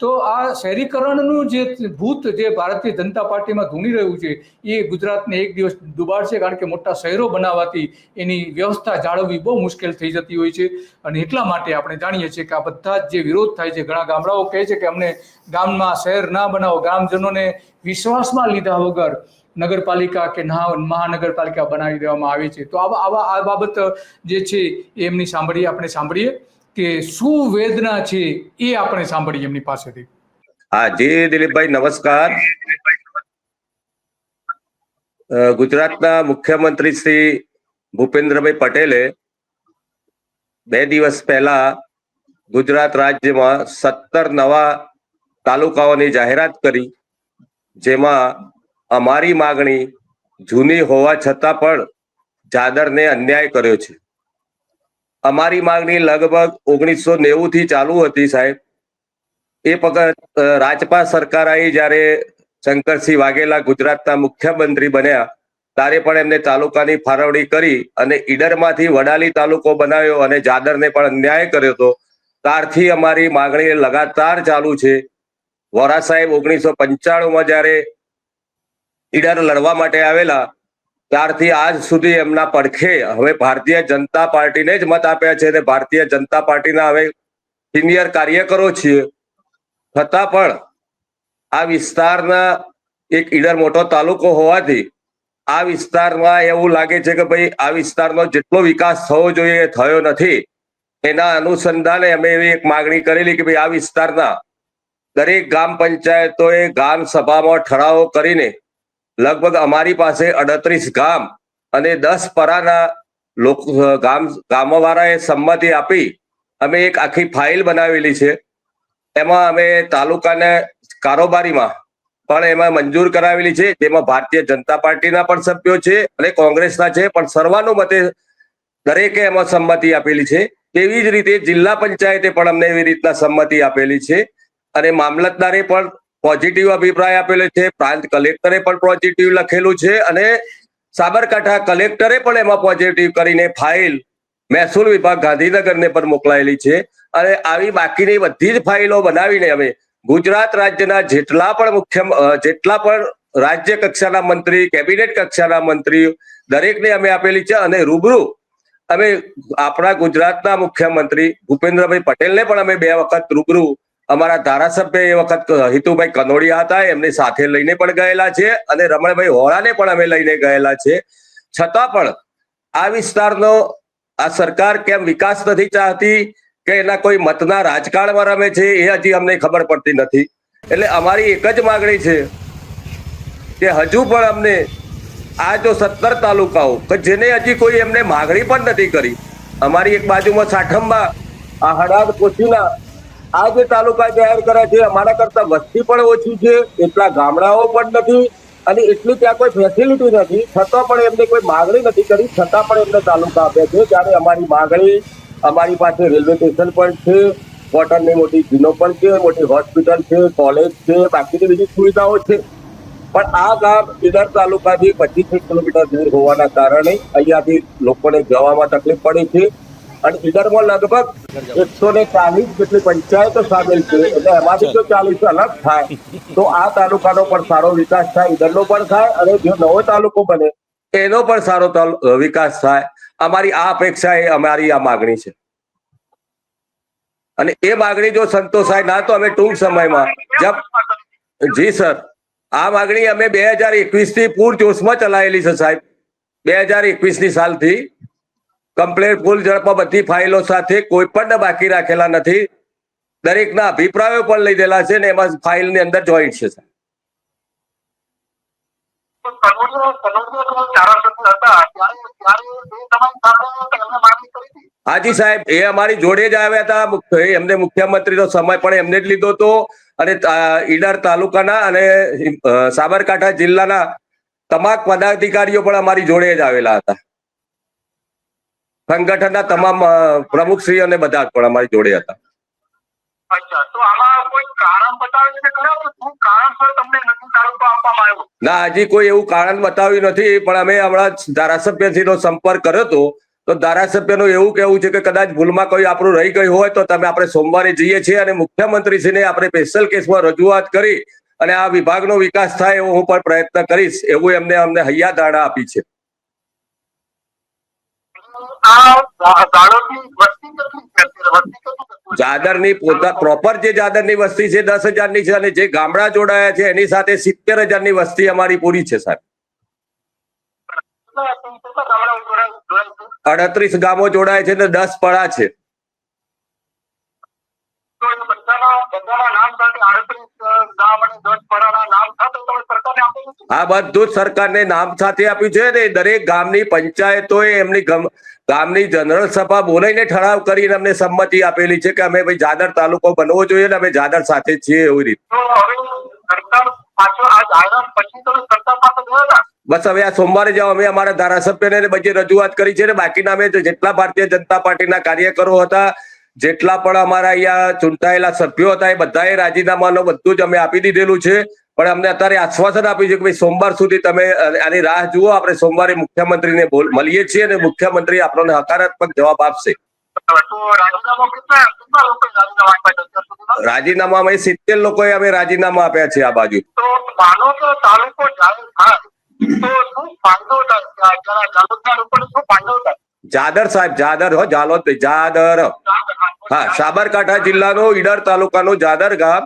તો આ શહેરીકરણનું જે ભૂત જે ભારતીય જનતા પાર્ટીમાં ધૂણી રહ્યું છે એ ગુજરાતને એક દિવસ ડૂબાડશે, કારણ કે મોટા શહેરો બનાવવાથી એની વ્યવસ્થા જાળવવી બહુ મુશ્કેલ થઈ જતી હોય છે. અને એટલા માટે આપણે જાણીએ છીએ કે આ બધા જ જે વિરોધ થાય છે, ઘણા ગામડાઓ કહે છે કે અમને ગામમાં શહેર ના બનાવો, ગ્રામજનોને વિશ્વાસમાં લીધા વગર નગરપાલિકા કે મહાનગરપાલિકા બનાવી દેવામાં આવે છે. તો આ બાબત જે છે એ એમની આપણે સાંભળીએ કે શું વેદના છે એ આપણે સાંભળીએ એમની પાસેથી. હા જી દિલીપભાઈ, નમસ્કાર. ગુજરાતના મુખ્યમંત્રી શ્રી ભૂપેન્દ્રભાઈ પટેલે 2 દિવસ પહેલા ગુજરાત રાજ્યમાં 17 નવા તાલુકાઓની જાહેરાત કરી, જેમાં અમારી માગણી જૂની હોવા છતાં પણ જાદરને અન્યાય કર્યો છે. અમારી માગણી લગભગ 1990 થી ચાલુ હતી સાહેબ. એ વખત રાજપા સરકાર આવી, જ્યારે શંકરસિંહ વાઘેલા ગુજરાતના મુખ્યમંત્રી બન્યા, ત્યારે પણ એમને તાલુકાની ફાળવણી કરી અને ઈડરમાંથી વડાલી તાલુકો બનાવ્યો અને જાદરને પણ અન્યાય કર્યો હતો. ત્યારથી અમારી માગણી લગાતાર ચાલુ છે. વોરા સાહેબ 1995માં જ્યારે ઈડર લડવા માટે આવેલા, ત્યારથી આજ સુધી એમના પડખે હવે ભારતીય જનતા પાર્ટીને જ મત આપ્યા છે અને ભારતીય જનતા પાર્ટીના હવે સિનિયર કાર્યકરો છીએ. છતાં પણ આ વિસ્તારના એક ઈડર મોટો તાલુકો હોવાથી આ વિસ્તારમાં એવું લાગે છે કે ભાઈ આ વિસ્તારનો જેટલો વિકાસ થવો જોઈએ એ થયો નથી. એના અનુસંધાને અમે એવી એક માગણી કરેલી કે ભાઈ આ વિસ્તારના દરેક ગામ પંચાયતોએ ગામ સભામાં ઠરાવો કરીને લગભગ અમારી પાસે 38 ગામ અને 10 પરાના ગામોવાળાએ સંમતિ આપી અમે એક આખી ફાઇલ બનાવેલી છે. એમાં અમે તાલુકાને કારોબારીમાં પણ એમાં મંજૂર કરાવેલી છે, જેમાં ભારતીય જનતા પાર્ટીના પણ સભ્યો છે અને કોંગ્રેસના છે, પણ સર્વાનુમતે દરેકે એમાં સંમતિ આપેલી છે. તેવી જ રીતે જિલ્લા પંચાયતે પણ અમને એવી રીતના સંમતિ આપેલી છે અને મામલતદારે પણ પોઝિટિવ અભિપ્રાય આપેલો છે, પ્રાંત કલેક્ટરે પણ પોઝિટિવ લખેલું છે અને સાબરકાંઠા કલેક્ટરે પણ એમાં પોઝિટિવ કરીને ફાઇલ મહેસૂલ વિભાગ ગાંધીનગરને પણ મોકલાયેલી છે. અને આવી બાકીની બધી જ ફાઇલો બનાવીને અમે ગુજરાત રાજ્યના જેટલા પણ રાજ્ય કક્ષાના મંત્રી, કેબિનેટ કક્ષાના મંત્રી દરેકને અમે આપેલી છે. અને રૂબરૂ અમે આપણા ગુજરાતના મુખ્યમંત્રી ભૂપેન્દ્રભાઈ પટેલને પણ અમે 2 વખત રૂબરૂ અમારા ધારાસભ્ય એ વખત હિતુભાઈ કનોડિયા હતા, એમની સાથે લઈને પણ ગયેલા છે અને રમણભાઈ હોળાને પણ અમે લઈને ગયેલા છે. છતાં પણ આ વિસ્તારનો આ સરકાર કેમ વિકાસ નથી ચાહતી કે એના કોઈ મતના રાજકારણમાં રમે છે એ હજી અમને ખબર પડતી નથી. એટલે અમારી એક જ માગણી છે કે હજુ પણ અમને આ જો 17 તાલુકાઓ કે જેને હજી કોઈ એમને માગણી પણ નથી કરી, અમારી એક બાજુમાં સાઠંબા, આ હડાદ, કોચીના આ જે તાલુકા જાહેર કર્યા છે, અમારા કરતા વસ્તી પણ ઓછી છે, એટલા ગામડાઓ પણ નથી અને એટલી ત્યાં કોઈ ફેસિલિટી નથી, છતાં પણ એમને કોઈ માગણી નથી કરી, છતાં પણ એમને તાલુકા આપ્યા છે. ત્યારે અમારી માગણી, અમારી પાસે રેલવે સ્ટેશન પણ છે, કોટનની મોટી જીનો પણ છે, મોટી હોસ્પિટલ છે, કોલેજ છે, બાકીની બીજી સુવિધાઓ છે, પણ આ ગામ ઈડર તાલુકાથી 25 કિલોમીટર દૂર હોવાના કારણે અહીંયાથી લોકોને જવામાં તકલીફ પડે છે. અને ઈડરમાં લગભગ 140 જેટલી પંચાયતો સામેલ છે, એટલે એમાંથી જો 40 અલગ થાય તો આ તાલુકાનો પણ સારો વિકાસ થાય, ઈડરનો પણ થાય અને જો નવો તાલુકો બને એનો પણ સારો વિકાસ થાય. અમારી આ અપેક્ષા એ અમારી આ માગણી છે અને એ માગણી જો સંતોષાય ના તો અમે ટૂંક સમયમાં જી સર, આ માગણી અમે 2021 થી પૂરજોશમાં ચલાવેલી છે સાહેબ. 2021ની સાલથી કમ્પ્લેટ ફૂલ ઝડપમાં બધી ફાઇલો સાથે કોઈ પણ બાકી રાખેલા નથી. દરેકના અભિપ્રાયો પણ લીધેલા છે ને એમાં ફાઇલની અંદર જોઈન્ટ છે. હાજી સાહેબ, એ અમારી જોડે જ આવ્યા હતા. એમને મુખ્યમંત્રીનો સમય પણ એમને જ લીધો હતો અને ઈડર તાલુકાના અને સાબરકાંઠા જિલ્લાના તમામ પદાધિકારીઓ પણ અમારી જોડે જ આવેલા હતા. સંગઠનના તમામ પ્રમુખશ્રીઓ અને બધા પણ અમારી જોડે હતા. ના, હજી કોઈ એવું કારણ બતાવ્યું નથી, પણ અમે હમણાં ધારાસભ્યશ્રીનો સંપર્ક કર્યો હતો તો ધારાસભ્યનું એવું કહેવું છે કે કદાચ ભૂલમાં કોઈ આપણું રહી ગયું હોય તો તમે આપણે સોમવારે જઈએ છીએ અને મુખ્યમંત્રીશ્રીને આપણે સ્પેશિયલ કેસમાં રજૂઆત કરી અને આ વિભાગનો વિકાસ થાય એવો હું પણ પ્રયત્ન કરીશ એવું અમને હૈયાધારણા આપી છે. જાદરની પ્રોપર જે જાદરની વસ્તી છે 10,000ની છે અને જે ગામડા જોડાયા છે એની સાથે 70,000ની વસ્તી અમારી પૂરી છે સાહેબ. 38 ગામો જોડાય છે ને 10 પડા છે. આ બધું જ સરકારને નામ સાથે આપ્યું છે ને દરેક ગામની પંચાયતોએ એમની ગામની જનરલ સભા બોલાવીને ઠરાવ કરીને અમને સંમતિ આપેલી છે કે અમે ભાઈ જાદર તાલુકો બનવો જોઈએ ને અમે જાદર સાથે છીએ એવી રીતે. બસ હવે આ સોમવારે જાઓ અમે અમારા ધારાસભ્યને બધી રજૂઆત કરી છે ને બાકીના અમે જેટલા ભારતીય જનતા પાર્ટીના કાર્યકરો હતા જેટલા પણ અમારા અહીંયા ચૂંટાયેલા સભ્યો હતા એ બધાએ રાજીનામાનું બધું જ અમે આપી દીધેલું છે. પણ અમને અત્યારે આશ્વાસન આપ્યું છે કે ભાઈ સોમવાર સુધી તમે આની રાહ જુઓ. આપણે સોમવારે મુખ્યમંત્રીને મળીએ છીએ અને મુખ્યમંત્રી આપણને હકારાત્મક જવાબ આપશે. રાજીનામામાં 70 લોકોએ અમે રાજીનામા આપ્યા છે આ બાજુ. જાદર સાહેબ જાદર હો જાલોદ જાદર. હા સાબરકાંઠા જિલ્લાનું ઈડર તાલુકાનું જાદર ગામ.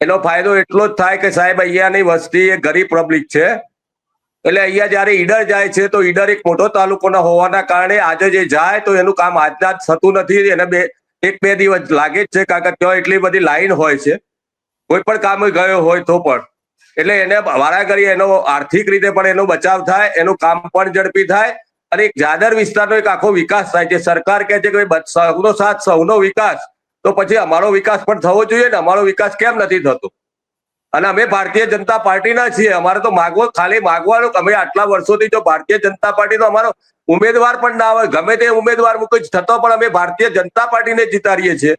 એનો ફાયદો એટલો જ થાય કે સાહેબ અહીંયાની વસ્તી એ ગરીબ પબ્લિક છે એટલે અહીંયા જયારે ઈડર જાય છે તો ઈડર એક મોટો તાલુકો ના હોવાના કારણે આજે જે જાય તો એનું કામ આજના જ થતું નથી. એને 1-2 દિવસ લાગે જ છે કારણ કે ત્યાં એટલી બધી લાઈન હોય છે કોઈ પણ કામ ગયો હોય તો પણ. એટલે એને વારાઘડી એનો આર્થિક રીતે પણ એનો બચાવ થાય એનું કામ પણ ઝડપી થાય અને એક જાદર વિસ્તારનો એક આખો વિકાસ થાય છે. સરકાર કહે છે કે સૌનો સાથ સૌનો વિકાસ તો પછી અમારો વિકાસ પણ થવો જોઈએ ને. અમારો વિકાસ કેમ નથી થતો? અને અમે ભારતીય જનતા પાર્ટીના છીએ. અમારે તો ખાલી માગવાનું અમે આટલા વર્ષોથી જો ભારતીય જનતા પાર્ટીનો અમારો ઉમેદવાર પણ ના હોય ગમે તે ઉમેદવાર મૂકે થતો પણ અમે ભારતીય જનતા પાર્ટીને જીતાડીએ છીએ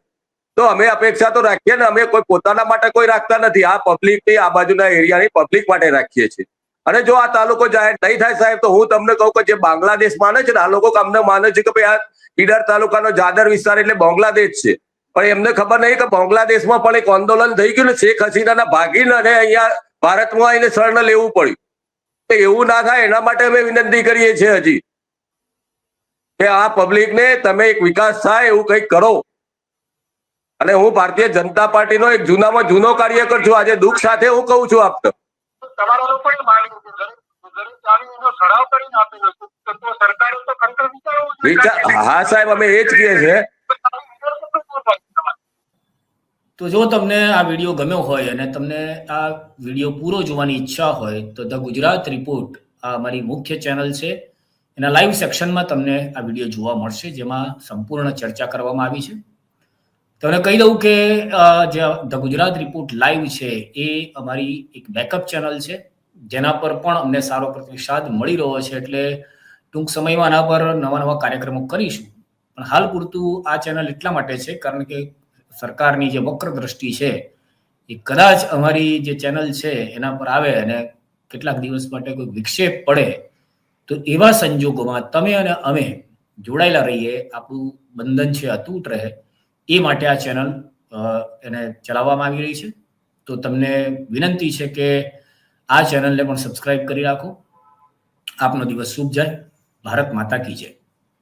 તો અમે અપેક્ષા તો રાખીએ ને. અમે કોઈ પોતાના માટે કોઈ રાખતા નથી. આ પબ્લિકની આ બાજુના એરિયાની પબ્લિક માટે રાખીએ છીએ. અને જો આ તાલુકો જાહેર નહીં થાય સાહેબ તો હું તમને કહું કે જે બાંગ્લાદેશ માને છે ને આ લોકો અમને માને છે કે ભાઈ આ ઈડર તાલુકાનો જાદર વિસ્તાર એટલે બાંગ્લાદેશ છે. પણ એમને ખબર નહીં કે બાંગ્લાદેશમાં પણ એક આંદોલન થઈ ગયું ને શેખ હસીનાના ભાગીને અને અહીંયા ભારતમાં આવીને શરણ લેવું પડ્યું. એવું ના થાય એના માટે અમે વિનંતી કરીએ છીએ હજી કે આ પબ્લિકને તમે એક વિકાસ થાય એવું કંઈક કરો. અને હું ભારતીય જનતા પાર્ટીનો એક જૂનામાં જૂનો કાર્યકર છું. આજે દુઃખ સાથે હું કહું છું આપને. હા સાહેબ અમે એ જ કહીએ છીએ. તો જો તમને આ વિડીયો ગમ્યો હોય અને તમને આ વિડીયો પૂરો જોવાની ઈચ્છા હોય તો ધ ગુજરાત રિપોર્ટ આ અમારી મુખ્ય ચેનલ છે એના લાઈવ સેક્શનમાં તમને આ વિડીયો જોવા મળશે જેમાં સંપૂર્ણ ચર્ચા કરવામાં આવી છે. તમને કહી દઉં કે જે ધ ગુજરાત રિપોર્ટ લાઈવ છે એ અમારી એક બેકઅપ ચેનલ છે જેના પર પણ અમને સારો પ્રતિસાદ મળી રહ્યો છે. એટલે ટૂંક સમયમાં આના પર નવા કાર્યક્રમો કરીશું. પણ હાલ પૂરતું આ ચેનલ એટલા માટે છે કારણ કે સરકારની જે વક્ર દ્રષ્ટિ છે એ કદાચ અમારી જે ચેનલ છે એના પર આવે અને કેટલાક દિવસ માટે કોઈ વિક્ષેપ પડે તો એવા સંજોગોમાં તમે અને અમે જોડાયેલા રહીએ, આપણું બંધન છે અતૂટ રહે એ માટે આ ચેનલ એને ચલાવવામાં આવી રહી છે. તો તમને વિનંતી છે કે આ ચેનલને પણ સબસ્ક્રાઇબ કરી રાખો. આપનો દિવસ શુભ જાય. ભારત માતા કી જય.